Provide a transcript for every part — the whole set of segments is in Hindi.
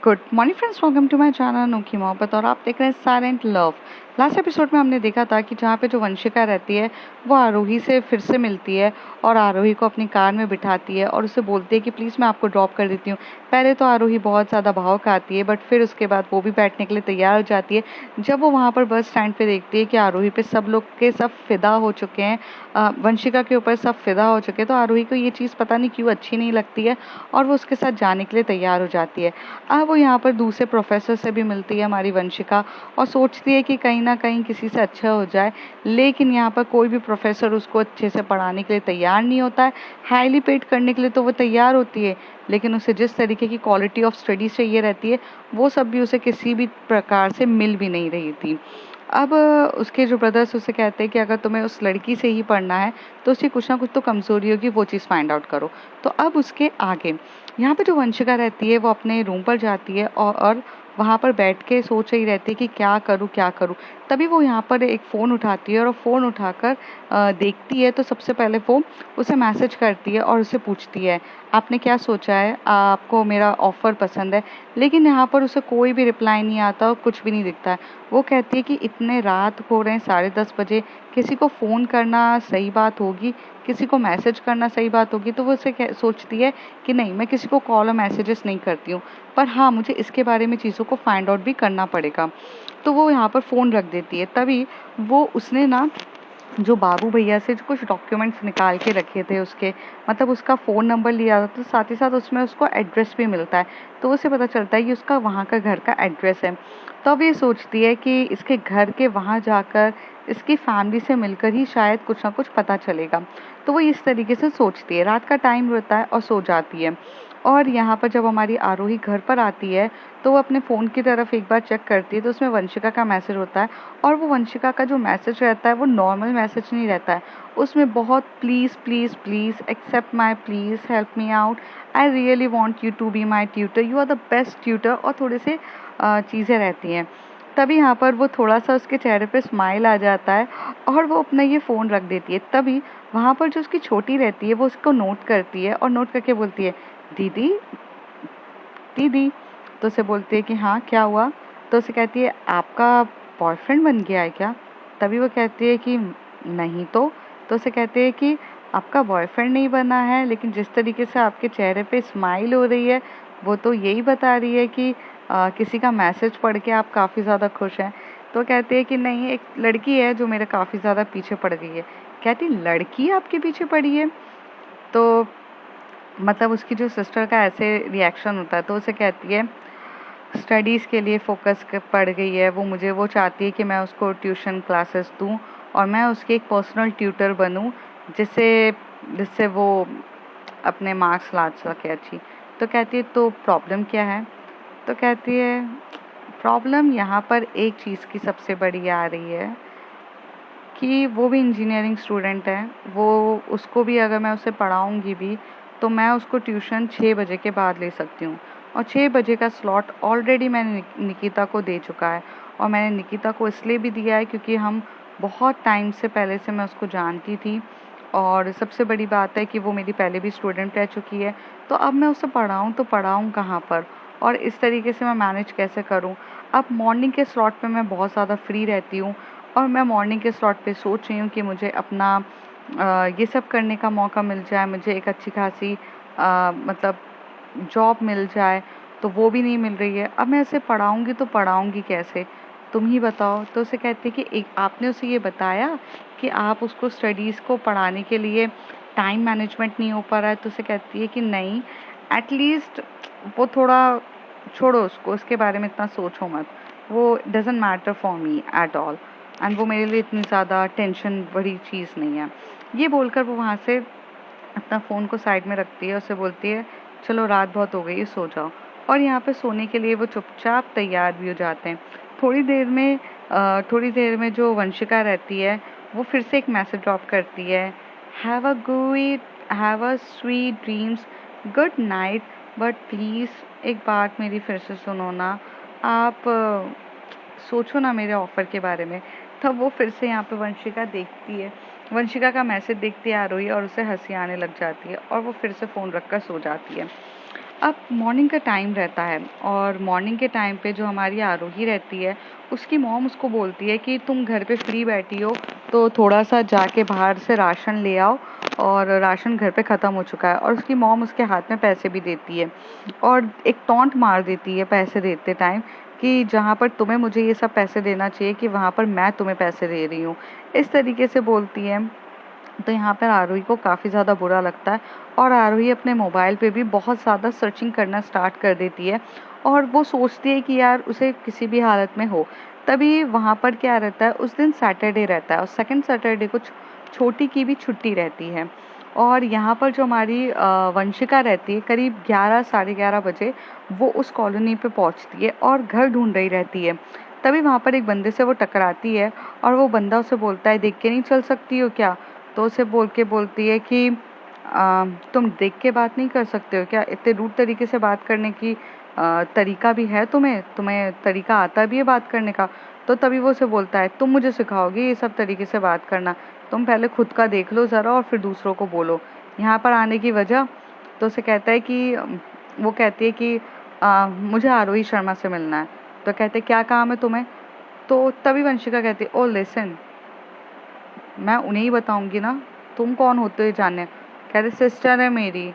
Good morning friends, welcome to my channel Anokhi Mohabbat. और आप देख रहे हैं साइलेंट लव। लास्ट एपिसोड में हमने देखा था कि जहाँ पे जो वंशिका रहती है वो आरोही से फिर से मिलती है और आरोही को अपनी कार में बिठाती है और उसे बोलती है कि प्लीज़ मैं आपको ड्रॉप कर देती हूँ। पहले तो आरोही बहुत ज़्यादा भाव खाती है, बट फिर उसके बाद वो भी बैठने के लिए तैयार हो जाती है। जब वो वहाँ पर बस स्टैंड पे देखती है कि आरोही पे सब लोग के सब फिदा हो चुके हैं, वंशिका के ऊपर सब फिदा हो चुके हैं, तो आरोही को ये चीज़ पता नहीं क्यों अच्छी नहीं लगती है और वो उसके साथ जाने के लिए तैयार हो जाती है। अब वो यहाँ पर दूसरे प्रोफेसर से भी मिलती है हमारी वंशिका और सोचती है कि कहीं ना कहीं किसी से अच्छा हो जाए, लेकिन यहाँ पर कोई भी प्रोफेसर उसको अच्छे से पढ़ाने के लिए तैयार नहीं होता है। हाईली पेड करने के लिए तो वो तैयार होती है, लेकिन उसे जिस तरीके की क्वालिटी ऑफ स्टडी चाहिए रहती है वो सब भी उसे किसी भी प्रकार से मिल भी नहीं रही थी। अब उसके जो ब्रदर्स उसे कहते हैं कि अगर तुम्हें उस लड़की से ही पढ़ना है तो उसकी कुछ ना कुछ तो कमज़ोरी होगी, वो चीज़ फाइंड आउट करो। तो अब उसके आगे यहाँ पे जो वंशिका रहती है वो अपने रूम पर जाती है और वहाँ पर बैठ के सोच रही रहती है कि क्या करूँ क्या करूँ। तभी वो यहाँ पर एक फ़ोन उठाती है और फ़ोन उठाकर देखती है तो सबसे पहले वो उसे मैसेज करती है और उसे पूछती है आपने क्या सोचा है, आपको मेरा ऑफ़र पसंद है। लेकिन यहाँ पर उसे कोई भी रिप्लाई नहीं आता और कुछ भी नहीं दिखता है। वो कहती है कि इतने रात हो रहे हैं, 10:30 बजे, किसी को फ़ोन करना सही बात होगी, किसी को मैसेज करना सही बात होगी। तो वो उसे सोचती है कि नहीं, मैं किसी को कॉल और मैसेजेस नहीं करती हूँ, पर हाँ मुझे इसके बारे में चीज़ों को फाइंड आउट भी करना पड़ेगा। तो वो यहाँ पर फ़ोन रख देती है। तभी वो उसने ना जो बाबू भैया से जो कुछ डॉक्यूमेंट्स निकाल के रखे थे उसके, मतलब उसका फ़ोन नंबर लिया था, तो साथ ही साथ उसमें उसको एड्रेस भी मिलता है। तो उसे पता चलता है कि उसका वहाँ का घर का एड्रेस है। तो अब ये सोचती है कि इसके घर के वहाँ जाकर इसकी फैमिली से मिलकर ही शायद कुछ ना कुछ पता चलेगा। तो वो इस तरीके से सोचती है। रात का टाइम रहता है और सो जाती है। और यहाँ पर जब हमारी आरोही घर पर आती है तो वो अपने फ़ोन की तरफ एक बार चेक करती है तो उसमें वंशिका का मैसेज होता है। और वो वंशिका का जो मैसेज रहता है वो नॉर्मल मैसेज नहीं रहता है, उसमें बहुत please please please accept my, please help me out, I really want you to be my tutor, you are the best tutor, और थोड़े से चीज़ें रहती हैं। तभी यहाँ पर वो थोड़ा सा उसके चेहरे पे स्माइल आ जाता है और वो अपना ये फ़ोन रख देती है। तभी वहाँ पर जो उसकी छोटी रहती है वो उसको नोट करती है और नोट करके बोलती है दीदी दीदी। तो उसे बोलती है कि हाँ क्या हुआ। तो उसे कहती है आपका बॉयफ्रेंड बन गया है क्या। तभी वो कहती है कि नहीं तो उसे कहते हैं कि आपका बॉयफ्रेंड नहीं बना है, लेकिन जिस तरीके से आपके चेहरे पे स्माइल हो रही है वो तो यही बता रही है कि किसी का मैसेज पढ़ के आप काफ़ी ज़्यादा खुश हैं। तो कहते हैं कि नहीं, एक लड़की है जो मेरे काफ़ी ज़्यादा पीछे पड़ गई है। कहती लड़की आपके पीछे पड़ी है। तो मतलब उसकी जो सिस्टर का ऐसे रिएक्शन होता है तो उसे कहती है स्टडीज़ के लिए फोकस पड़ गई है वो चाहती है कि मैं उसको ट्यूशन क्लासेस दूँ और मैं उसकी एक पर्सनल ट्यूटर बनूँ, जिससे जिससे वो अपने मार्क्स ला सके अच्छी। तो कहती है तो प्रॉब्लम क्या है। तो कहती है प्रॉब्लम यहाँ पर एक चीज़ की सबसे बड़ी आ रही है कि वो भी इंजीनियरिंग स्टूडेंट है। वो उसको भी अगर मैं उसे पढ़ाऊँगी भी तो मैं उसको ट्यूशन 6 बजे के बाद ले सकती हूँ, और 6 बजे का स्लॉट ऑलरेडी मैंने निकिता को दे चुका है। और मैंने निकिता को इसलिए भी दिया है क्योंकि हम बहुत टाइम से पहले से मैं उसको जानती थी, और सबसे बड़ी बात है कि वो मेरी पहले भी स्टूडेंट रह चुकी है। तो अब मैं उसे पढ़ाऊँ तो पढ़ाऊँ कहाँ पर, और इस तरीके से मैं मैनेज कैसे करूँ। अब मॉर्निंग के स्लॉट पे मैं बहुत ज़्यादा फ्री रहती हूँ और मैं मॉर्निंग के स्लॉट पे सोच रही हूँ कि मुझे अपना ये सब करने का मौका मिल जाए, मुझे एक अच्छी खासी मतलब जॉब मिल जाए, तो वो भी नहीं मिल रही है। अब मैं इसे पढ़ाऊँगी तो पढ़ाऊँगी कैसे, तुम ही बताओ। तो उसे कहती है कि एक आपने उसे ये बताया कि आप उसको स्टडीज़ को पढ़ाने के लिए टाइम मैनेजमेंट नहीं हो पा रहा है। तो उसे कहती है कि नहीं, एटलीस्ट वो थोड़ा छोड़ो उसको, उसके बारे में इतना सोचो मत, वो doesn't matter for me at all, and वो मेरे लिए इतनी ज़्यादा टेंशन बड़ी चीज़ नहीं है। ये बोलकर वो वहाँ से अपना फ़ोन को साइड में रखती है, उसे बोलती है चलो रात बहुत हो गई है, सो जाओ। और यहाँ पे सोने के लिए वो चुपचाप तैयार भी हो जाते हैं। थोड़ी देर में जो वंशिका रहती है वो फिर से एक मैसेज ड्रॉप करती है, have a sweet dreams, good night, but please एक बात मेरी फिर से सुनो ना, आप सोचो ना मेरे ऑफ़र के बारे में। तब वो फिर से यहाँ पे वंशिका का मैसेज देखती है आरोही, और उसे हंसी आने लग जाती है और वो फिर से फ़ोन रखकर सो जाती है। अब मॉर्निंग का टाइम रहता है और मॉर्निंग के टाइम पे जो हमारी आरोही रहती है, उसकी मॉम उसको बोलती है कि तुम घर पे फ्री बैठी हो तो थोड़ा सा जाके बाहर से राशन ले आओ, और राशन घर पे ख़त्म हो चुका है। और उसकी मॉम उसके हाथ में पैसे भी देती है और एक टॉन्ट मार देती है पैसे देते टाइम कि जहाँ पर तुम्हें मुझे ये सब पैसे देना चाहिए कि वहाँ पर मैं तुम्हें पैसे दे रही हूँ, इस तरीके से बोलती है। तो यहाँ पर आरोही को काफ़ी ज़्यादा बुरा लगता है और आरोही अपने मोबाइल पे भी बहुत ज़्यादा सर्चिंग करना स्टार्ट कर देती है और वो सोचती है कि यार उसे किसी भी हालत में हो। तभी वहाँ पर क्या रहता है, उस दिन सैटरडे रहता है और सेकंड सैटरडे को छोटी की भी छुट्टी रहती है। और यहाँ पर जो हमारी वंशिका रहती है, करीब 11 साढ़े 11 बजे वो उस कॉलोनी पे पहुँचती है और घर ढूंढ रही रहती है। तभी वहाँ पर एक बंदे से वो टकराती है और वो बंदा उसे बोलता है, देख के नहीं चल सकती हो क्या? तो उसे बोलती है कि तुम देख के बात नहीं कर सकते हो क्या? इतने रूड तरीके से बात करने की तरीका भी है तुम्हें? तुम्हें तरीका आता भी है बात करने का? तो तभी वो उसे बोलता है, तुम मुझे सिखाओगे ये सब तरीके से बात करना? तुम पहले खुद का देख लो ज़रा और फिर दूसरों को बोलो यहाँ पर आने की वजह। तो उसे कहता है कि वो कहती है कि मुझे आरोही शर्मा से मिलना है। तो कहते क्या काम है तुम्हें? तो तभी वंशिका कहती है, ओ लिसन, मैं उन्हें ही बताऊंगी ना, तुम कौन होते हो जानने? कहते सिस्टर है मेरी।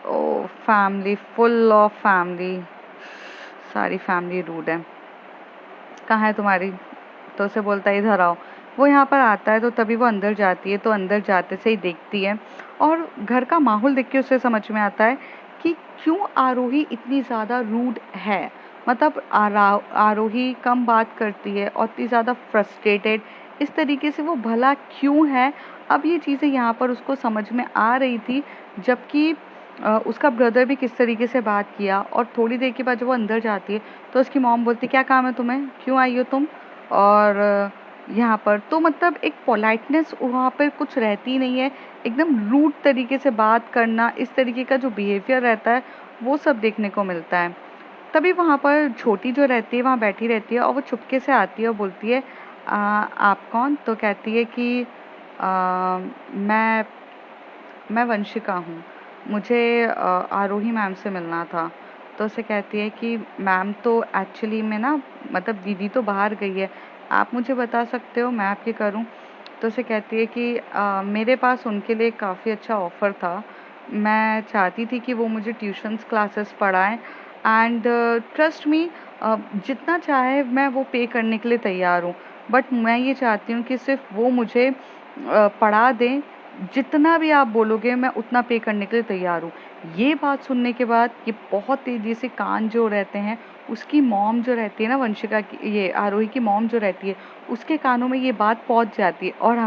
ओ फैमिली, फुल ऑफ फैमिली, सारी फैमिली रूड है। कहाँ है तुम्हारी? तो उसे बोलता है इधर आओ। वो यहाँ पर आता है तो तभी वो अंदर जाती है, तो अंदर जाते से ही देखती है और घर का माहौल देख के उसे समझ में आता है कि क्यों आरोही इतनी ज़्यादा रूड है। मतलब आरोही कम बात करती है और इतनी ज़्यादा फ्रस्ट्रेटेड, इस तरीके से वो भला क्यों है? अब ये चीज़ें यहाँ पर उसको समझ में आ रही थी, जबकि उसका ब्रदर भी किस तरीके से बात किया। और थोड़ी देर के बाद जब वो अंदर जाती है तो उसकी मॉम बोलती, क्या काम है तुम्हें, क्यों आई हो तुम? और यहाँ पर तो मतलब एक पोलाइटनेस वहाँ पर कुछ रहती नहीं है, एकदम रूड तरीके से बात करना, इस तरीके का जो बिहेवियर रहता है वो सब देखने को मिलता है। तभी वहाँ पर छोटी जो रहती है वहाँ बैठी रहती है और वो चुपके से आती है और बोलती है, आप कौन? तो कहती है कि मैं वंशिका हूँ, मुझे आरोही मैम से मिलना था। तो उसे कहती है कि मैम तो एक्चुअली में ना, मतलब दीदी तो बाहर गई है, आप मुझे बता सकते हो मैं आपकी करूँ? तो उसे कहती है कि मेरे पास उनके लिए काफ़ी अच्छा ऑफ़र था, मैं चाहती थी कि वो मुझे ट्यूशन्स क्लासेस पढ़ाएं एंड ट्रस्ट मी, जितना चाहे मैं वो पे करने के लिए तैयार हूँ, बट मैं ये चाहती हूँ कि सिर्फ वो मुझे पढ़ा दें, जितना भी आप बोलोगे मैं उतना पे करने के लिए तैयार हूँ। ये बात सुनने के बाद ये बहुत तेज़ी से कान जो रहते हैं, उसकी मॉम जो रहती है ना वंशिका की, ये आरोही की मॉम जो रहती है, उसके कानों में ये बात पहुँच जाती है। और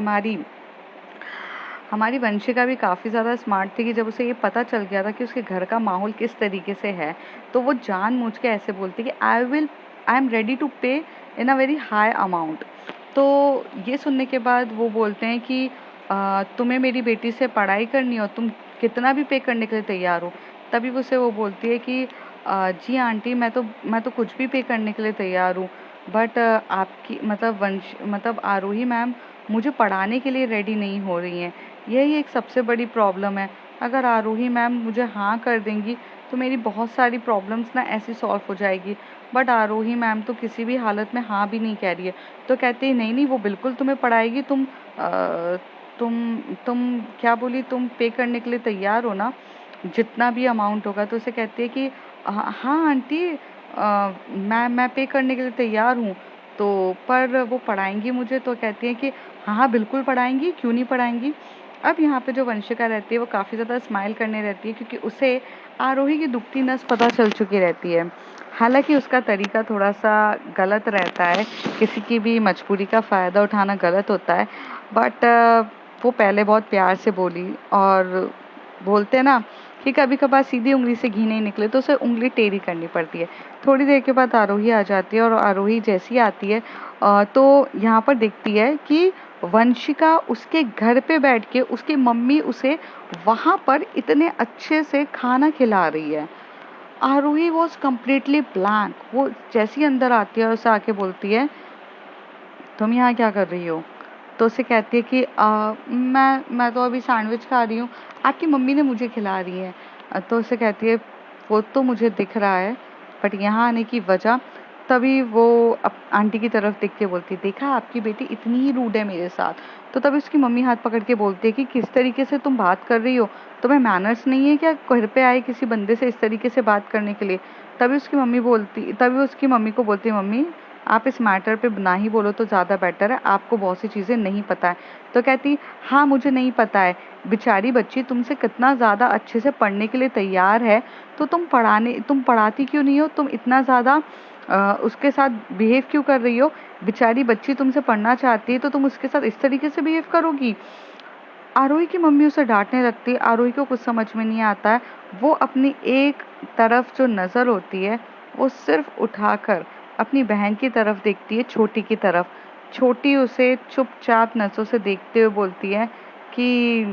हमारी वंशिका भी काफ़ी ज़्यादा स्मार्ट थी कि जब उसे ये पता चल गया था कि उसके घर का माहौल किस तरीके से है, तो वो जानबूझ के ऐसे बोलती कि आई एम रेडी टू पे इन अ वेरी हाई अमाउंट। तो ये सुनने के बाद वो बोलते हैं कि तुम्हें मेरी बेटी से पढ़ाई करनी हो, तुम कितना भी पे करने के लिए तैयार हो? तभी उसे वो बोलती है कि जी आंटी, मैं तो कुछ भी पे करने के लिए तैयार हूँ, बट आपकी मतलब आरोही मैम मुझे पढ़ाने के लिए रेडी नहीं हो रही हैं। यही एक सबसे बड़ी प्रॉब्लम है। अगर आरोही मैम मुझे हाँ कर देंगी तो मेरी बहुत सारी प्रॉब्लम्स ना ऐसी सॉल्व हो जाएगी, बट आरोही मैम तो किसी भी हालत में हाँ भी नहीं कह रही है। तो कहती है नहीं नहीं, वो बिल्कुल तुम्हें पढ़ाएगी, तुम क्या बोली, तुम पे करने के लिए तैयार हो ना, जितना भी अमाउंट होगा? तो उसे कहती है कि हाँ आंटी, मैं पे करने के लिए तैयार हूँ, तो पर वो पढ़ाएंगी मुझे? तो कहती है कि हाँ हाँ बिल्कुल पढ़ाएंगी, क्यों नहीं पढ़ाएंगी। अब यहाँ पे जो वंशिका रहती है वो काफ़ी ज़्यादा स्माइल करने रहती है, क्योंकि उसे आरोही की दुखती नस पता चल चुकी रहती है। हालांकि उसका तरीका थोड़ा सा गलत रहता है, किसी की भी मजबूरी का फ़ायदा उठाना गलत होता है, बट वो पहले बहुत प्यार से बोली। और बोलते हैं ना कि कभी कभार सीधी उंगली से घी नहीं निकले तो उसे उंगली टेढ़ी करनी पड़ती है। थोड़ी देर के बाद आरोही आ जाती है और आरोही जैसी आती है तो यहाँ पर देखती है कि वंशिका उसके घर पे बैठ के उसकी मम्मी उसे वहाँ पर इतने अच्छे से खाना खिला रही है। आरोही वॉज कम्प्लीटली ब्लैंक। वो जैसी अंदर आती है और उसे आके बोलती है, तुम यहाँ क्या कर रही हो? तो उसे कहती है कि मैं तो अभी सैंडविच खा रही हूँ, आपकी मम्मी ने मुझे खिला रही है। तो उसे कहती है वो तो मुझे दिख रहा है, बट यहाँ आने की वजह। तभी वो आंटी की तरफ देख के बोलती है, देखा आपकी बेटी इतनी ही रूड है मेरे साथ। तो तभी उसकी मम्मी हाथ पकड़ के बोलती है कि किस तरीके से तुम बात कर रही हो, तुम्हें मैनर्स नहीं है क्या घर पे आए किसी बंदे से इस तरीके से बात करने के लिए। तभी उसकी मम्मी को बोलती है, मम्मी आप इस मैटर पे ना ही बोलो तो ज़्यादा बेटर है, आपको बहुत सी चीज़ें नहीं पता है। तो कहती, हाँ मुझे नहीं पता है, बेचारी बच्ची तुमसे कितना ज़्यादा अच्छे से पढ़ने के लिए तैयार है, तो तुम पढ़ाती क्यों नहीं हो, तुम इतना ज़्यादा उसके साथ बिहेव क्यों कर रही हो। बेचारी बच्ची तुमसे पढ़ना चाहती है तो तुम उसके साथ इस तरीके से बिहेव करोगी। आरोही की मम्मी उसे डांटने लगती है। आरोही को कुछ समझ में नहीं आता है। वो अपनी एक तरफ जो नज़र होती है वो सिर्फ उठाकर अपनी बहन की तरफ देखती है, छोटी की तरफ। छोटी उसे चुपचाप नज़रों से देखते हुए बोलती है कि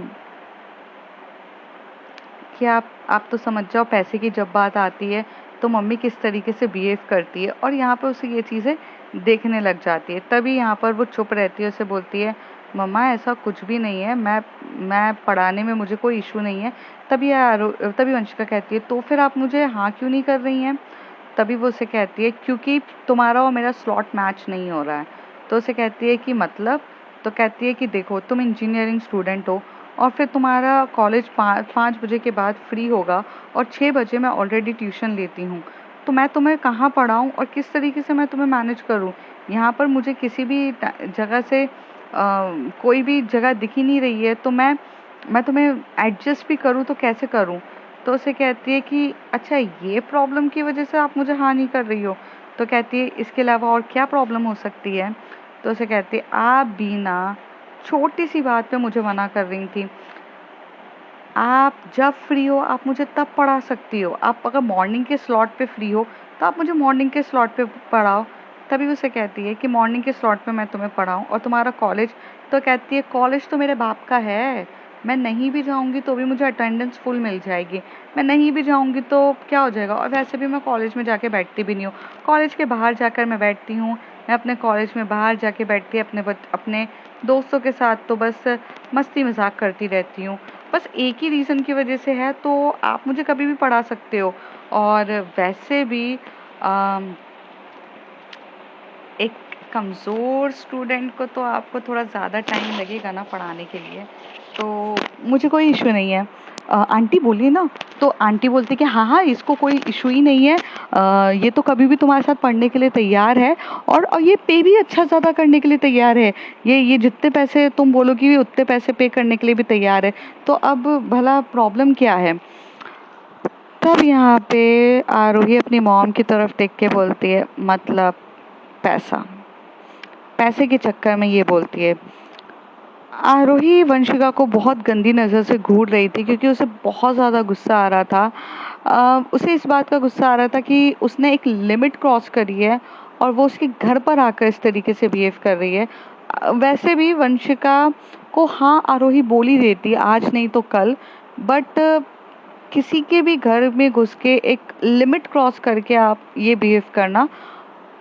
आप तो समझ जाओ, पैसे की जब बात आती है तो मम्मी किस तरीके से बिहेव करती है। और यहाँ पर उसे ये चीज़ें देखने लग जाती है। तभी यहाँ पर वो चुप रहती है, उसे बोलती है, मम्मा ऐसा कुछ भी नहीं है, मैं पढ़ाने में मुझे कोई इशू नहीं है। तभी वंशिका कहती है, तो फिर आप मुझे हाँ क्यों नहीं कर रही हैं। तभी वो उसे कहती है, क्योंकि तुम्हारा और मेरा स्लॉट मैच नहीं हो रहा है। तो उसे कहती है कि मतलब। तो कहती है कि देखो तुम इंजीनियरिंग स्टूडेंट हो और फिर तुम्हारा कॉलेज 5 बजे के बाद फ्री होगा और 6 बजे मैं ऑलरेडी ट्यूशन लेती हूँ। तो मैं तुम्हें कहाँ पढ़ाऊँ और किस तरीके से मैं तुम्हें मैनेज करूँ। यहाँ पर मुझे किसी भी जगह से कोई भी जगह दिख ही नहीं रही है, तो मैं तुम्हें एडजस्ट भी करूँ तो कैसे करूँ। तो उसे कहती है कि अच्छा ये प्रॉब्लम की वजह से आप मुझे हाँ नहीं कर रही हो। तो कहती है इसके अलावा और क्या प्रॉब्लम हो सकती है। तो उसे कहती है, आप भी ना छोटी सी बात पे मुझे मना कर रही थी। आप जब फ्री हो आप मुझे तब पढ़ा सकती हो। आप अगर मॉर्निंग के स्लॉट पे फ्री हो तो आप मुझे मॉर्निंग के स्लॉट पे पढ़ाओ। तभी उसे कहती है कि मॉर्निंग के स्लॉट पे मैं तुम्हें पढ़ाऊँ और तुम्हारा कॉलेज। तो कहती है, कॉलेज तो मेरे बाप का है, मैं नहीं भी जाऊँगी तो भी मुझे अटेंडेंस फुल मिल जाएगी। मैं नहीं भी जाऊँगी तो क्या हो जाएगा, और वैसे भी मैं कॉलेज में जाके बैठती भी नहीं हूँ, कॉलेज के बाहर जाकर मैं बैठती हूँ। मैं अपने कॉलेज में बाहर जाके बैठती अपने दोस्तों के साथ तो बस मस्ती मजाक करती रहती हूँ। बस एक ही रीज़न की वजह से है, तो आप मुझे कभी भी पढ़ा सकते हो। और वैसे भी एक कमज़ोर स्टूडेंट को तो आपको थोड़ा ज़्यादा टाइम लगेगा ना पढ़ाने के लिए, तो मुझे कोई इशू नहीं है। आंटी बोलिए ना। तो आंटी बोलती कि हाँ हाँ इसको कोई इशू ही नहीं है, ये तो कभी भी तुम्हारे साथ पढ़ने के लिए तैयार है और ये पे भी अच्छा ज़्यादा करने के लिए तैयार है। ये जितने पैसे तुम बोलोगी उतने पैसे पे करने के लिए भी तैयार है। तो अब भला प्रॉब्लम क्या है। तब यहाँ पे आरोही अपनी मॉम की तरफ देख के बोलती है, मतलब पैसा। पैसे के चक्कर में ये बोलती है। आरोही वंशिका को बहुत गंदी नज़र से घूर रही थी क्योंकि उसे बहुत ज़्यादा गुस्सा आ रहा था। उसे इस बात का गुस्सा आ रहा था कि उसने एक लिमिट क्रॉस करी है और वो उसके घर पर आकर इस तरीके से बिहेव कर रही है। वैसे भी वंशिका को हाँ आरोही बोली देती आज नहीं तो कल, बट किसी के भी घर में घुस के एक लिमिट क्रॉस करके आप ये बिहेव करना,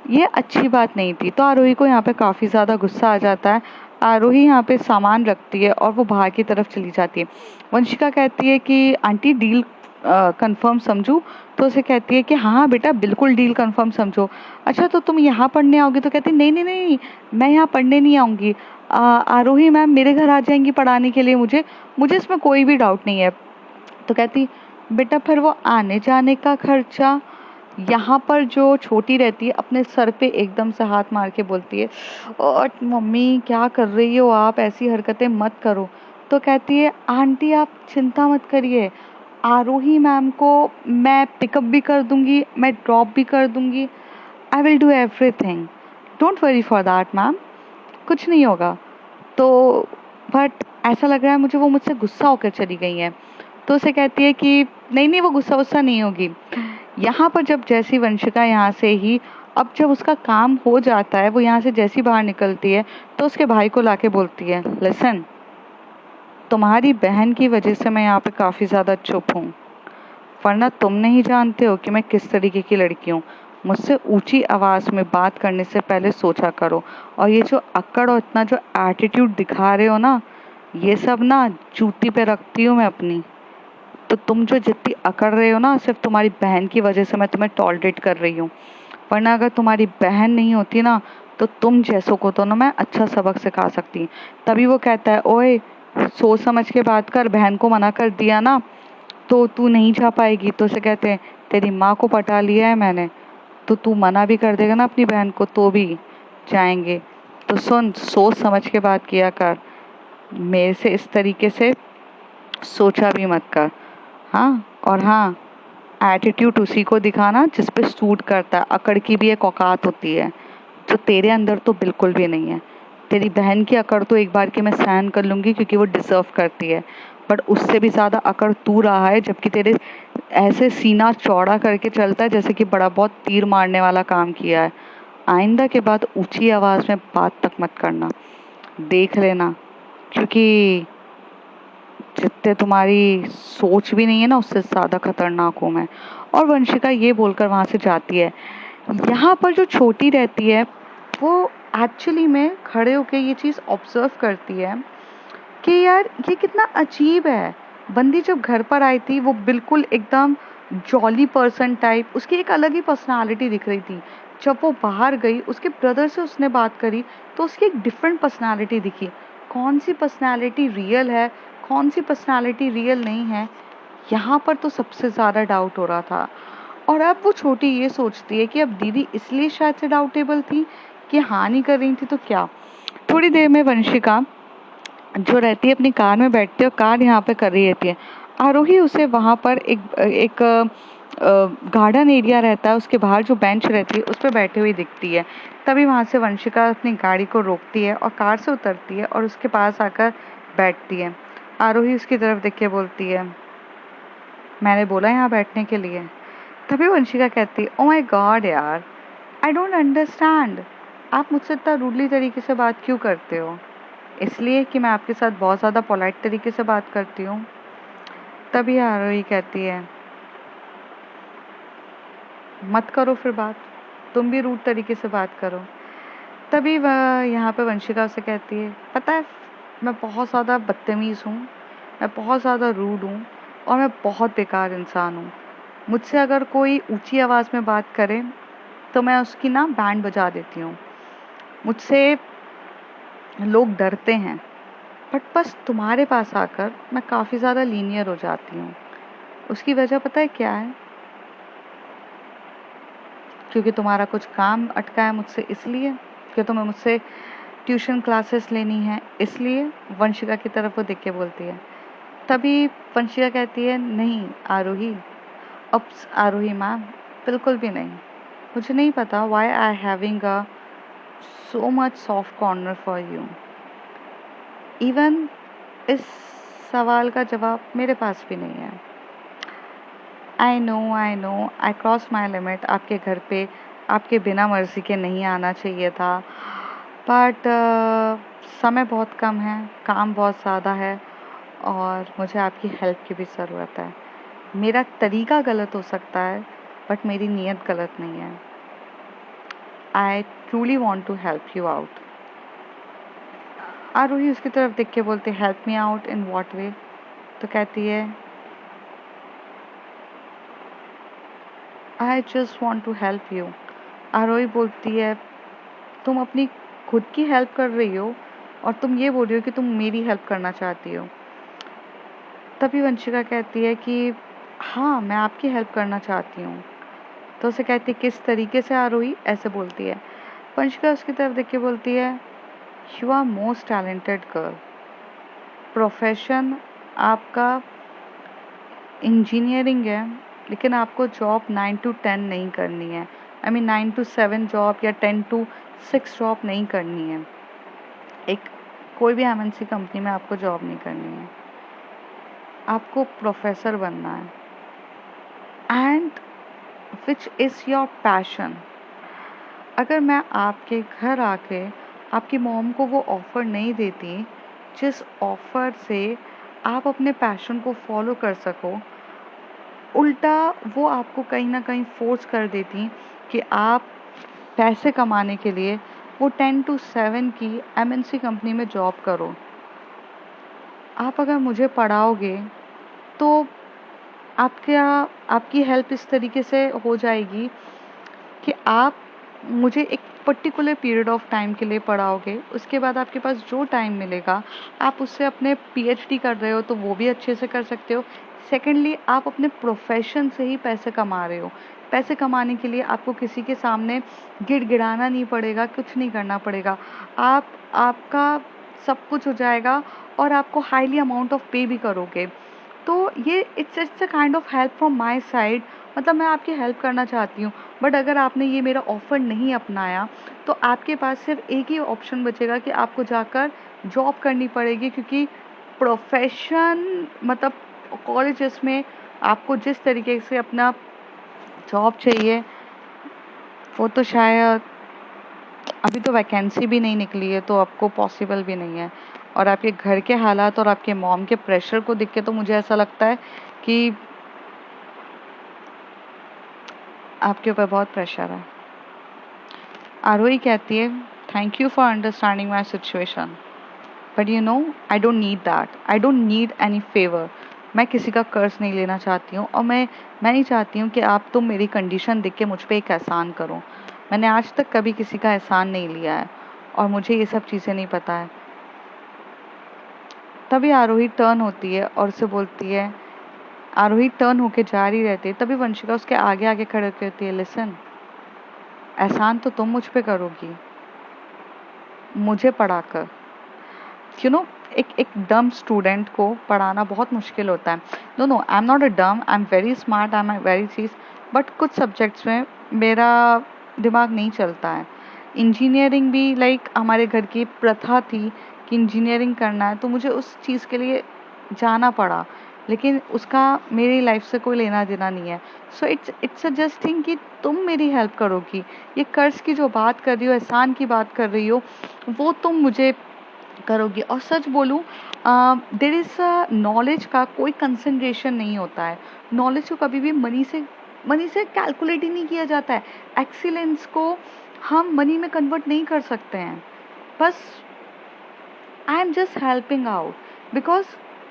ये अच्छी बात नहीं थी। तो आरोही को यहाँ पे काफ़ी ज़्यादा गुस्सा आ जाता है। आरोही यहाँ पे सामान रखती है और वो बाहर की तरफ चली जाती है। वंशिका कहती है कि आंटी डील कंफर्म समझूं। तो उसे कहती है कि हाँ हाँ बेटा बिल्कुल डील कंफर्म समझो। अच्छा तो तुम यहाँ पढ़ने आओगी। तो कहती है नहीं नहीं नहीं, मैं यहाँ पढ़ने नहीं आऊँगी। आरोही मैम मेरे घर आ जाएंगी पढ़ाने के लिए, मुझे मुझे इसमें कोई भी डाउट नहीं है। तो कहती, बेटा फिर वो आने जाने का खर्चा। यहाँ पर जो छोटी रहती है अपने सर पे एकदम से हाथ मार के बोलती है, और मम्मी क्या कर रही हो आप, ऐसी हरकतें मत करो। तो कहती है, आंटी आप चिंता मत करिए, आरोही मैम को मैं पिकअप भी कर दूंगी, मैं ड्रॉप भी कर दूंगी। I will do everything, don't worry for that ma'am, कुछ नहीं होगा। तो बट ऐसा लग रहा है मुझे वो मुझसे गुस्सा होकर चली गई हैं। तो उसे कहती है कि नहीं नहीं वो गुस्सा नहीं होगी। यहाँ पर जब जैसी वंशिका यहाँ से ही, अब जब उसका काम हो जाता है, वो यहाँ से जैसी बाहर निकलती है तो उसके भाई को लाके बोलती है, लिसन तुम्हारी बहन की वजह से मैं यहाँ पे काफ़ी ज़्यादा चुप हूँ, वरना तुम नहीं जानते हो कि मैं किस तरीके की लड़की हूँ। मुझसे ऊंची आवाज़ में बात करने से पहले सोचा करो, और ये जो अक्कड़ और इतना जो एटीट्यूड दिखा रहे हो ना, ये सब ना जूती पे रखती हूँ मैं अपनी। तो तुम जो जितनी अकड़ रहे हो ना, सिर्फ तुम्हारी बहन की वजह से मैं तुम्हें टॉलरेट कर रही हूँ, वरना अगर तुम्हारी बहन नहीं होती ना तो तुम जैसों को तो ना मैं अच्छा सबक सिखा सकती। तभी वो कहता है, ओए सोच समझ के बात कर, बहन को मना कर दिया ना तो तू नहीं जा पाएगी। तो उसे कहते हैं, तेरी माँ को पटा लिया है मैंने, तो तू मना भी कर देगा ना अपनी बहन को तो भी जाएंगे। तो सुन, सोच समझ के बात किया कर, मेरे से इस तरीके से सोचा भी मत कर। हाँ, और हाँ, एटीट्यूड उसी को दिखाना जिस पे सूट करता है। अकड़ की भी एक औकात होती है जो तेरे अंदर तो बिल्कुल भी नहीं है। तेरी बहन की अकड़ तो एक बार की मैं सहन कर लूंगी क्योंकि वो डिजर्व करती है, बट उससे भी ज्यादा अकड़ तू रहा है, जबकि तेरे ऐसे सीना चौड़ा करके चलता है जैसे कि बड़ा बहुत तीर मारने वाला काम किया है। आइंदा के बाद ऊंची आवाज में बात तक मत करना, देख लेना, क्योंकि जितने तुम्हारी सोच भी नहीं है ना उससे ज्यादा खतरनाक हूँ मैं। और वंशिका ये बोलकर वहां से जाती है। यहाँ पर जो छोटी रहती है वो एक्चुअली में खड़े होके ये चीज ऑब्जर्व करती है कि यार ये कितना अजीब है। बंदी जब घर पर आई थी वो बिल्कुल एकदम जॉली पर्सन टाइप, उसकी एक अलग ही पर्सनालिटी दिख रही थी। जब वो बाहर गई, उसके ब्रदर से उसने बात करी तो उसकी एक डिफरेंट पर्सनालिटी दिखी। कौन सी पर्सनालिटी रियल है, कौन सी पर्सनालिटी रियल नहीं है, यहाँ पर तो सबसे ज़्यादा डाउट हो रहा था। और अब वो छोटी ये सोचती है कि अब दीदी इसलिए शायद से डाउटेबल थी कि हाँ नहीं कर रही थी तो क्या। थोड़ी देर में वंशिका जो रहती है अपनी कार में बैठती है और कार यहाँ पे कर रही रहती है। आरोही उसे वहाँ पर एक गार्डन एरिया रहता है, उसके बाहर जो बेंच रहती है उस पर बैठी हुई दिखती है। तभी वहाँ से वंशिका अपनी गाड़ी को रोकती है और कार से उतरती है और उसके पास आकर बैठती है। आरोही उसकी तरफ देख के बोलती है, मैंने बोला यहाँ बैठने के लिए। तभी वंशिका कहती है, ओ माय गॉड यार, आई डोंट अंडरस्टैंड, आप मुझसे इतना रूडली तरीके से बात क्यों करते हो? इसलिए कि मैं आपके साथ बहुत ज़्यादा पोलाइट तरीके से बात करती हूँ। तभी आरोही कहती है, मत करो फिर बात, तुम भी रूड तरीके से बात करो। तभी वह यहाँ पे वंशिका से कहती है, पता है मैं बहुत ज़्यादा बदतमीज़ हूँ, मैं बहुत ज़्यादा रूड हूँ और मैं बहुत बेकार इंसान हूँ। मुझसे अगर कोई ऊंची आवाज़ में बात करे तो मैं उसकी ना बैंड बजा देती हूँ। मुझसे लोग डरते हैं, बट बस तुम्हारे पास आकर मैं काफ़ी ज़्यादा लीनियर हो जाती हूँ। उसकी वजह पता है क्या है? क्योंकि तुम्हारा कुछ काम अटका है मुझसे, इसलिए कि तुम्हें मुझसे ट्यूशन क्लासेस लेनी है, इसलिए। वंशिका की तरफ वो देख के बोलती है। तभी वंशिका कहती है, नहीं आरोही, अब आरोही मैम, बिल्कुल भी नहीं। मुझे नहीं पता why I having a so much soft corner for you. Even इस सवाल का जवाब मेरे पास भी नहीं है। I know, I cross my limit. आपके घर पे आपके बिना मर्जी के नहीं आना चाहिए था, बट समय बहुत कम है, काम बहुत ज़्यादा है और मुझे आपकी हेल्प की भी ज़रूरत है। मेरा तरीका गलत हो सकता है बट मेरी नीयत गलत नहीं है। I truly want to help you out. Arohi उसकी तरफ देख के बोलते, help me out in what way? तो कहती है, I just want to help you. Arohi बोलती है, तुम अपनी खुद की हेल्प कर रही हो और तुम ये बोल रही हो कि तुम मेरी हेल्प करना चाहती हो। तभी वंशिका कहती है कि हाँ, मैं आपकी हेल्प करना चाहती हूँ। तो उसे कहती है, किस तरीके से आरोही? ऐसे बोलती है। वंशिका उसकी तरफ देख के बोलती है, you are most talented girl. Profession आपका इंजीनियरिंग है, लेकिन आपको जॉब 9 to 10 नहीं करनी है। आई मीन 9 to 7 जॉब या 10 to 6 जॉब नहीं करनी है। एक कोई भी एमएनसी कंपनी में आपको जॉब नहीं करनी है, आपको प्रोफेसर बनना है। And which is your passion. अगर मैं आपके घर आके आपकी मॉम को वो ऑफ़र नहीं देती जिस ऑफ़र से आप अपने पैशन को फॉलो कर सको, उल्टा वो आपको कहीं ना कहीं फोर्स कर देती कि आप पैसे कमाने के लिए वो 10 to 7 की एमएनसी कंपनी में जॉब करो। आप अगर मुझे पढ़ाओगे तो आपकी हेल्प इस तरीके से हो जाएगी कि आप मुझे एक पर्टिकुलर पीरियड ऑफ टाइम के लिए पढ़ाओगे, उसके बाद आपके पास जो टाइम मिलेगा आप उससे अपने पीएचडी कर रहे हो तो वो भी अच्छे से कर सकते हो। सेकेंडली, आप अपने प्रोफेशन से ही पैसे कमा रहे हो। पैसे कमाने के लिए आपको किसी के सामने गिड़गिड़ाना नहीं पड़ेगा, कुछ नहीं करना पड़ेगा। आपका सब कुछ हो जाएगा और आपको हाईली अमाउंट ऑफ पे भी करोगे। तो ये it's a kind of help from my side, मतलब मैं आपकी हेल्प करना चाहती हूँ। बट अगर आपने ये मेरा ऑफ़र नहीं अपनाया तो आपके पास सिर्फ एक ही ऑप्शन बचेगा कि आपको जाकर जॉब करनी पड़ेगी, क्योंकि प्रोफेशन मतलब कॉलेजेस में आपको जिस तरीके से अपना जॉब चाहिए वो तो शायद अभी तो वैकेंसी भी नहीं निकली है, तो आपको पॉसिबल भी नहीं है। और आपके घर के हालात और आपके मॉम के प्रेशर को देख के तो मुझे ऐसा लगता है कि आपके ऊपर बहुत प्रेशर है। आरोही कहती है, thank you for understanding my situation, but you know I don't need that, I don't need any favour. मैं किसी का कर्ज नहीं लेना चाहती हूँ और मैं नहीं चाहती हूँ कि तुम मेरी कंडीशन देख के मुझ पर एक एहसान करो। मैंने आज तक कभी किसी का एहसान नहीं लिया है और मुझे ये सब चीज़ें नहीं पता है। तभी आरोही टर्न होती है और उसे बोलती है, आरोही टर्न होके जा रही रहती है, तभी वंशिका उसके आगे आगे खड़े होकर कहती है, लिसन, एहसान तो तुम मुझ पे करोगी मुझे पढ़ाकर। यू नो, एक डम स्टूडेंट को पढ़ाना बहुत मुश्किल होता है। No I am not a dumb, I am very smart, I am very cheese, but कुछ सब्जेक्ट्स में मेरा दिमाग नहीं चलता है। इंजीनियरिंग भी हमारे घर की प्रथा थी कि इंजीनियरिंग करना है, तो मुझे उस चीज़ के लिए जाना पड़ा, लेकिन उसका मेरी लाइफ से कोई लेना देना नहीं है। So it's a just thing कि तुम मेरी हेल्प करोगी। ये कर्ज की जो बात कर रही हो, एहसान की बात कर रही हो, वो तुम मुझे करोगी। और सच बोलूँ, देयर इज़ नॉलेज का कोई कंसंट्रेशन नहीं होता है। नॉलेज को कभी भी मनी से कैलकुलेट ही नहीं किया जाता है। एक्सीलेंस को हम मनी में कन्वर्ट नहीं कर सकते हैं। बस I am just helping out because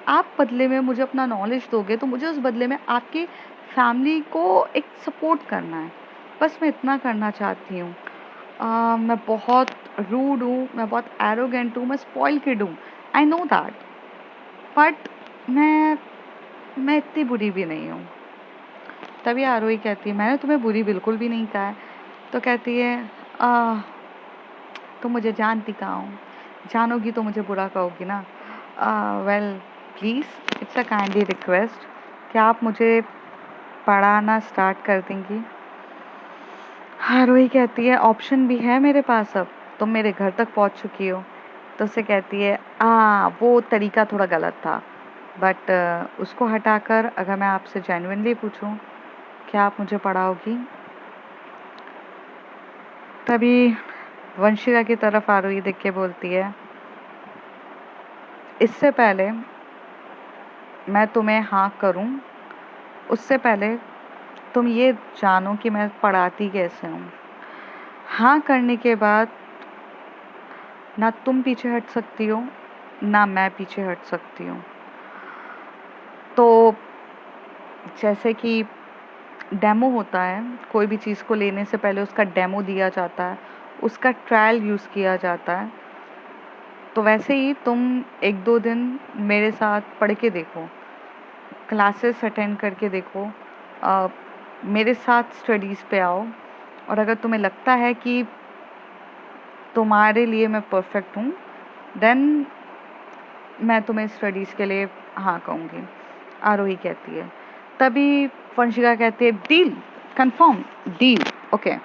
आप बदले में मुझे अपना नॉलेज दोगे तो मुझे उस बदले में आपकी फैमिली को एक सपोर्ट करना है। बस मैं इतना करना चाहती हूँ। मैं बहुत रूड हूँ, मैं बहुत एरोगेंट हूँ, मैं स्पॉइल किड हूँ, आई नो दैट, बट मैं इतनी बुरी भी नहीं हूँ। तभी आरोही कहती है, मैंने तुम्हें बुरी बिल्कुल भी नहीं कहा है। तो कहती है, तुम मुझे जानती कहाँ हो, जानोगी तो मुझे बुरा कहोगी ना। Well please, it's a kindly request, क्या आप मुझे पढ़ाना स्टार्ट कर देंगी। आरोही कहती है, ऑप्शन भी है मेरे पास, अब तुम मेरे घर तक पहुंच चुकी हो। तो उसे कहती है, वो तरीका थोड़ा गलत था, बट उसको हटाकर अगर मैं आपसे जेन्युइनली पूछूं, क्या आप मुझे पढ़ाओगी। तभी वंशिका की तरफ आरोही देख के बोलती है, इससे पहले मैं तुम्हें हाँ करूं, उससे पहले तुम ये जानो कि मैं पढ़ाती कैसे हूँ। हाँ करने के बाद ना तुम पीछे हट सकती हो ना मैं पीछे हट सकती हूँ। तो जैसे कि डेमो होता है, कोई भी चीज़ को लेने से पहले उसका डेमो दिया जाता है, उसका ट्रायल यूज़ किया जाता है, तो वैसे ही तुम एक दो दिन मेरे साथ पढ़ के देखो, क्लासेस अटेंड करके देखो, मेरे साथ स्टडीज़ पे आओ, और अगर तुम्हें लगता है कि तुम्हारे लिए मैं परफेक्ट हूँ, देन मैं तुम्हें स्टडीज़ के लिए हाँ कहूँगी। आरोही कहती है। तभी वंशिका कहती है, डील कंफर्म, डील ओके।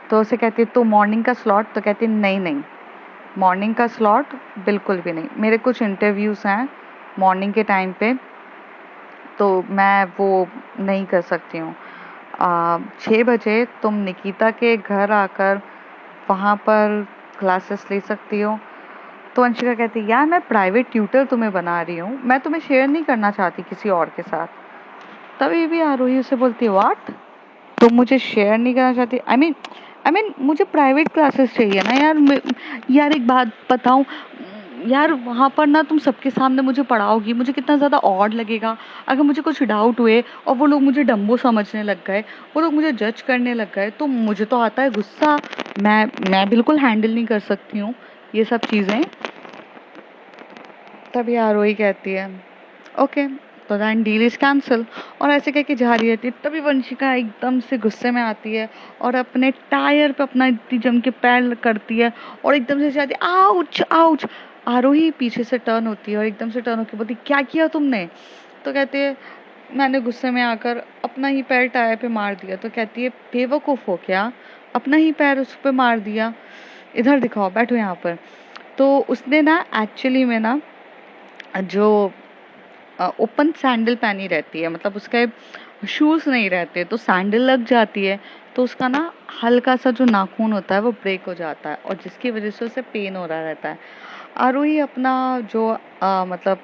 तो उसे कहती है, तो मॉर्निंग का स्लॉट। तो कहती है, नहीं मॉर्निंग का स्लॉट बिल्कुल भी नहीं, मेरे कुछ इंटरव्यूज़ हैं मॉर्निंग के टाइम पे, तो मैं वो नहीं कर सकती हूँ। 6 बजे तुम निकिता के घर आकर वहाँ पर क्लासेस ले सकती हो। तो वंशिका कहती है, यार मैं प्राइवेट ट्यूटर तुम्हें बना रही हूँ, मैं तुम्हें शेयर नहीं करना चाहती किसी और के साथ। तभी भी आरोही उसे बोलती है, व्हाट, तुम मुझे शेयर नहीं करना चाहती। आई मीन मुझे प्राइवेट क्लासेस चाहिए ना यार। यार एक बात बताऊँ, यार वहाँ पर ना तुम सबके सामने मुझे पढ़ाओगी, मुझे कितना ज़्यादा ऑड लगेगा अगर मुझे कुछ डाउट हुए और वो लोग मुझे डम्बो समझने लग गए, वो लोग मुझे जज करने लग गए, तो मुझे तो आता है गुस्सा। मैं बिल्कुल हैंडल नहीं कर सकती हूँ ये सब चीज़ें। तभी आरोही कहती है ओके, तो दैन डील इज कैंसिल, और ऐसे कह के जा रही रहती है। तभी वंशिका एकदम से गुस्से में आती है और अपने टायर पे अपना इतनी जम के पैर करती है और एकदम से जाती है आउच आउच। आरोही पीछे से टर्न होती है और एकदम से टर्न होकर बोलती क्या किया तुमने? तो कहती है मैंने गुस्से में आकर अपना ही पैर टायर पे मार दिया। तो कहती है बेवकूफ़ हो क्या, अपना ही पैर उस पर मार दिया, इधर दिखाओ, बैठो यहाँ पर। तो उसने ना एक्चुअली में ना जो ओपन सैंडल पहनी रहती है, मतलब उसके शूज़ नहीं रहते, तो सैंडल लग जाती है तो उसका ना हल्का सा जो नाखून होता है वो ब्रेक हो जाता है और जिसकी वजह से उसे पेन हो रहा रहता है। आरोही अपना जो मतलब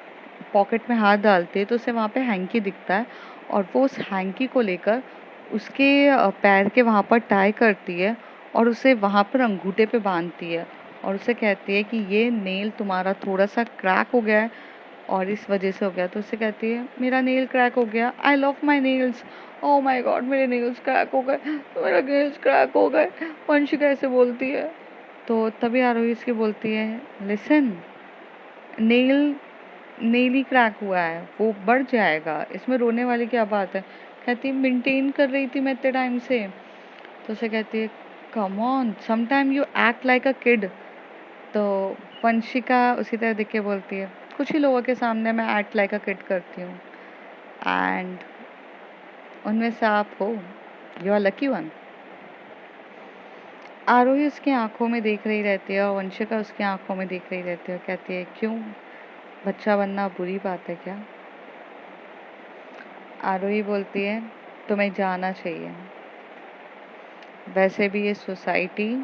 पॉकेट में हाथ डालती है तो उसे वहाँ पे हैंकी दिखता है और वो उस हैंकी को लेकर उसके पैर के वहाँ पर टाई करती है और उसे वहाँ पर अंगूठे पे बांधती है और उसे कहती है कि ये नेल तुम्हारा थोड़ा सा क्रैक हो गया है और इस वजह से हो गया। तो उससे कहती है मेरा नेल क्रैक हो गया, I love my nails, oh my God मेरे नेल्स क्रैक हो गए, मेरे नेल्स क्रैक हो गए, वंशिका ऐसे बोलती है। तो तभी आरोही इसकी बोलती है लिसन, नेल नेल ही क्रैक हुआ है, वो बढ़ जाएगा, इसमें रोने वाली क्या बात है? कहती है मेंटेन कर रही थी मैं इतने टाइम से। तो उसे कहती है come on, some time you act like a kid. तो वंशिका उसी तरह देख के बोलती है कुछ ही लोगों के सामने मैं एक्ट लाइक अ किड करती हूँ एंड उनमें से आप हो, यू आर लकी वन। आरोही उसकी आंखों में देख रही रहती है और वंशिका उसकी आंखों में देख रही रहती है और कहती है क्यों, बच्चा बनना बुरी बात है क्या? आरोही बोलती है तुम्हें जाना चाहिए, वैसे भी ये सोसाइटी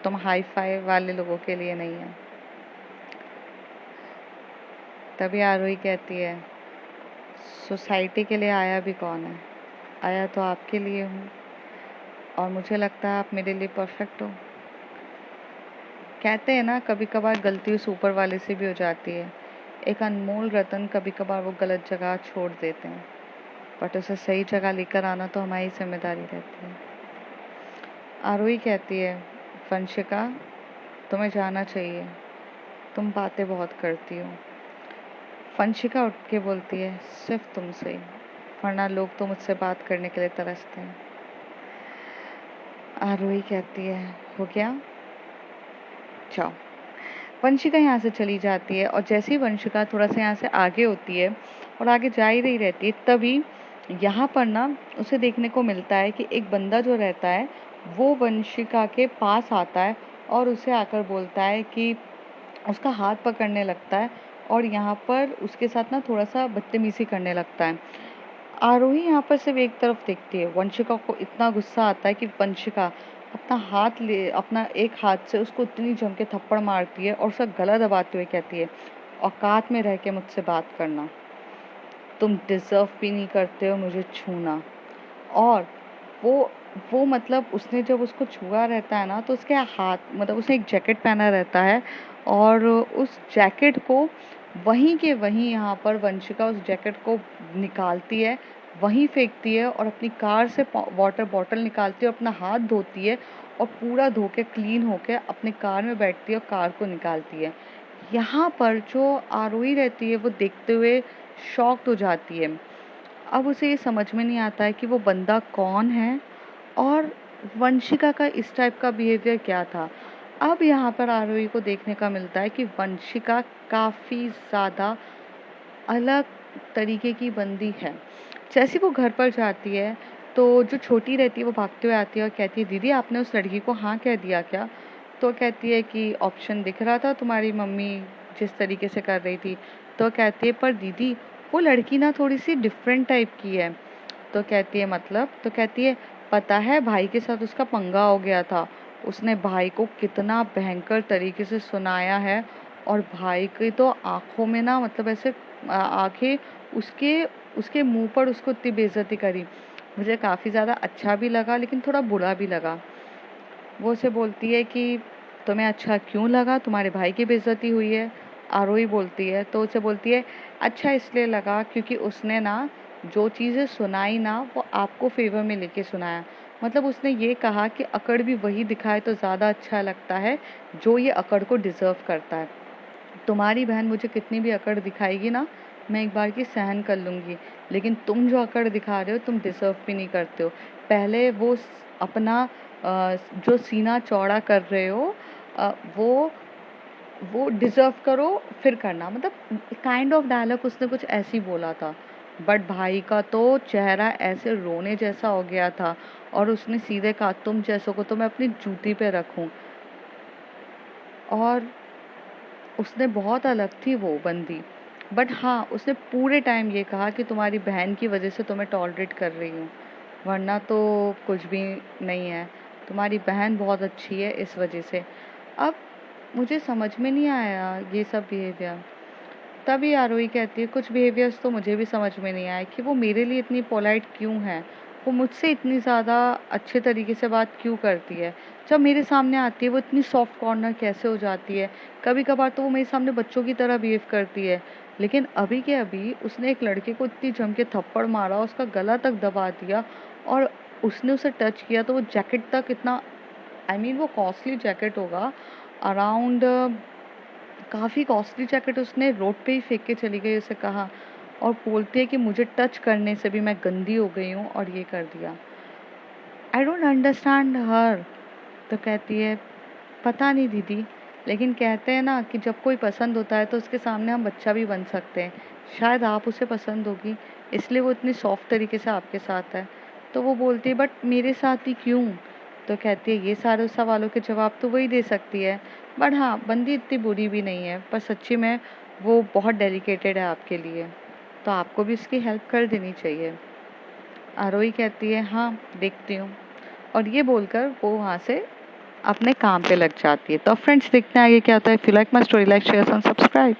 तुम हाई फाई वाले लोगों के लिए नहीं है। तभी आरोही कहती है सोसाइटी के लिए आया भी कौन है, आया तो आपके लिए हूँ और मुझे लगता है आप मेरे लिए परफेक्ट हो। कहते हैं ना कभी कभार गलती उस ऊपर वाले से भी हो जाती है, एक अनमोल रतन कभी कभार वो गलत जगह छोड़ देते हैं, बट उसे सही जगह लेकर आना तो हमारी जिम्मेदारी रहती है। आरोही कहती है वंशिका तुम्हें जाना चाहिए, तुम बातें बहुत करती हो। वंशिका उठ के बोलती है सिर्फ तुमसे, वरना लोग तो मुझसे बात करने के लिए तरसते हैं। आरोही कहती है हो गया, जाओ। वंशिका यहाँ से चली जाती है और जैसे ही वंशिका थोड़ा सा यहाँ से आगे होती है और आगे जा ही रही रहती है, तभी यहाँ पर ना उसे देखने को मिलता है कि एक बंदा जो रहता है वो वंशिका के पास आता है और उसे आकर बोलता है कि उसका हाथ पकड़ने लगता है और यहाँ पर उसके साथ ना थोड़ा सा बदतमीजी करने लगता है। आरोही यहाँ पर सिर्फ एक तरफ देखती है, वंशिका को इतना गुस्सा आता है कि वंशिका अपना एक हाथ से उसको इतनी जम के थप्पड़ मारती है और उसका गला दबाते हुए कहती है औकात में रह के मुझसे बात करना, तुम डिजर्व भी नहीं करते हो मुझे छूना। और वो मतलब उसने जब उसको छुआ रहता है ना तो उसके हाथ मतलब उसने एक जैकेट पहना रहता है और उस जैकेट को वहीं के वहीं यहाँ पर वंशिका उस जैकेट को निकालती है, वहीं फेंकती है और अपनी कार से वाटर बॉटल निकालती है और अपना हाथ धोती है और पूरा धो के क्लीन होके अपनी कार में बैठती है और कार को निकालती है। यहाँ पर जो आरोही रहती है वो देखते हुए शॉक्ड हो जाती है। अब उसे ये समझ में नहीं आता है कि वो बंदा कौन है और वंशिका का इस टाइप का बिहेवियर क्या था। अब यहाँ पर आरोही को देखने का मिलता है कि वंशिका काफ़ी ज़्यादा अलग तरीके की बंदी है। जैसे वो घर पर जाती है तो जो छोटी रहती है वो भागते हुए आती है और कहती है दीदी आपने उस लड़की को हाँ कह दिया क्या? तो कहती है कि ऑप्शन दिख रहा था तुम्हारी मम्मी जिस तरीके से कर रही थी। तो कहती है पर दीदी वो लड़की ना थोड़ी सी डिफरेंट टाइप की है। तो कहती है मतलब? तो कहती है पता है भाई के साथ उसका पंगा हो गया था, उसने भाई को कितना भयंकर तरीके से सुनाया है और भाई की तो आंखों में ना मतलब ऐसे आंखें उसके उसके मुंह पर उसको इतनी बेइज्जती करी। मुझे काफ़ी ज़्यादा अच्छा भी लगा लेकिन थोड़ा बुरा भी लगा। वो उसे बोलती है कि तुम्हें अच्छा क्यों लगा? तुम्हारे भाई की बेइज्जती हुई है। आरोही बोलती है तो उसे बोलती है अच्छा इसलिए लगा क्योंकि उसने ना जो चीज़ें सुनाई ना वो आपको फेवर में लेके सुनाया। मतलब उसने ये कहा कि अकड़ भी वही दिखाए तो ज़्यादा अच्छा लगता है जो ये अकड़ को डिज़र्व करता है। तुम्हारी बहन मुझे कितनी भी अकड़ दिखाएगी ना, मैं एक बार की सहन कर लूँगी, लेकिन तुम जो अकड़ दिखा रहे हो तुम डिज़र्व भी नहीं करते हो। पहले वो अपना जो सीना चौड़ा कर रहे हो अ, वो वो डिज़र्व करो फिर करना। मतलब काइंड ऑफ डायलॉग उसने कुछ ऐसे ही बोला था। बट भाई का तो चेहरा ऐसे रोने जैसा हो गया था और उसने सीधे कहा तुम जैसों को तो मैं अपनी जूती पे रखूं। और उसने बहुत अलग थी वो बंदी। बट हाँ, उसने पूरे टाइम ये कहा कि तुम्हारी बहन की वजह से तुम्हें टॉलरेट कर रही हूँ, वरना तो कुछ भी नहीं है। तुम्हारी बहन बहुत अच्छी है इस वजह से। अब मुझे समझ में नहीं आया ये सब बिहेवियर। तभी आरोही कहती है कुछ बिहेवियर्स तो मुझे भी समझ में नहीं आया कि वो मेरे लिए इतनी पोलाइट क्यों है, वो मुझसे इतनी ज़्यादा अच्छे तरीके से बात क्यों करती है, जब मेरे सामने आती है वो इतनी सॉफ्ट कॉर्नर कैसे हो जाती है। कभी कभार तो वो मेरे सामने बच्चों की तरह बिहेव करती है, लेकिन अभी के अभी उसने एक लड़के को इतनी जम के थप्पड़ मारा, उसका गला तक दबा दिया और उसने उसे टच किया तो वो जैकेट तक इतना, आई मीन वो कॉस्टली जैकेट होगा, अराउंड काफ़ी कॉस्टली जैकेट उसने रोड पे ही फेंक के चली गई, उसे कहा। और बोलती है कि मुझे टच करने से भी मैं गंदी हो गई हूँ और ये कर दिया। I don't understand her. तो कहती है पता नहीं दीदी, लेकिन कहते हैं ना कि जब कोई पसंद होता है तो उसके सामने हम बच्चा भी बन सकते हैं। शायद आप उसे पसंद होगी, इसलिए वो इतनी सॉफ्ट तरीके से आपके साथ है। तो वो बोलती है बट मेरे साथ ही क्यों? तो कहती है ये सारे सवालों के जवाब तो वही दे सकती है। बट हाँ, बंदी इतनी बुरी भी नहीं है, पर सच्ची में वो बहुत डेडिकेटेड है आपके लिए, तो आपको भी उसकी हेल्प कर देनी चाहिए। आरोही कहती है हाँ देखती हूँ, और ये बोलकर वो वहाँ से अपने काम पे लग जाती है। तो फ्रेंड्स देखते हैं आगे क्या होता है। If you like my story, like share and subscribe.